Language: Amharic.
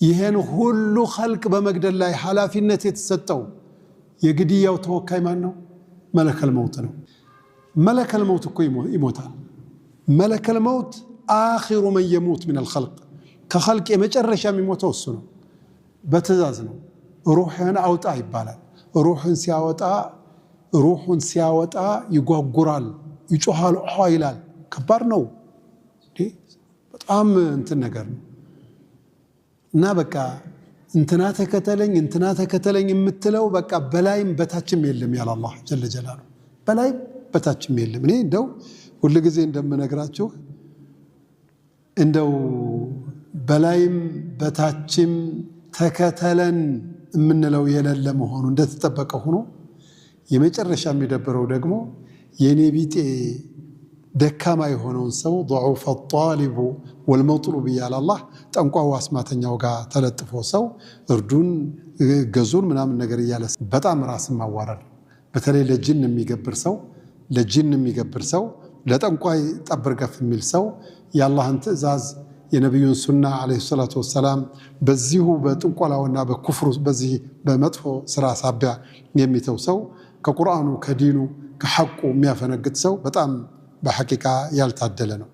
ይሄን ሁሉ ኸልቅ በመግደል ላይ ኃላፊነት የተሰጠው የግድያው ተወካይ ማን ነው? መለከል መውት ነው። መለከል መውት እኮ ይሞታል። መለከል መውት አኺሩ መን የሙት ሚነል ኸልቅ፣ ከኸልቅ የመጨረሻ የሚሞተው እሱ ነው። በትእዛዝ ነው። ሩህን አውጣ ይባላል። ሩህን ሲያወጣ ይጓጉራል፣ ይጮሃል፣ ይላል። ከባድ ነው። በጣም እንትን ነገር ነው። እና በቃ እንትና ተከተለኝ የምትለው በቃ በላይም በታችም የለም ያለ አላህ ጀለ ጀላሉ። በላይም በታችም የለም። እኔ እንደው ሁሉ ጊዜ እንደምነግራችሁ እንደው በላይም በታችም ተከተለን የምንለው የሌለ መሆኑ እንደተጠበቀ ሆኖ የመጨረሻ የሚደብረው ደግሞ የኔ ቢጤ ደካማ የሆነውን ሰው ضعف الطالب والمطلوب ያለ አላህ ጠንቋው አስማተኛው ጋር ተለጥፎ ሰው እርዱን ገዙን ምናምን ነገር እያለ በጣም ራስን ማዋረድ። በተለይ ለጅን የሚገብር ሰው ለጠንቋይ ጠብር ገፍ የሚል ሰው የአላህን ትእዛዝ የነብዩን ሱና አለይሂ ሰላቱ ወሰላም በዚሁ በጥንቆላውና በኩፍሩ በዚህ በመጥፎ ስራ ሳቢያ የሚተው ሰው ከቁርአኑ ከዲኑ ከሐቁ የሚያፈነግጥ ሰው በጣም በሐቂቃ ያልታደለ ነው።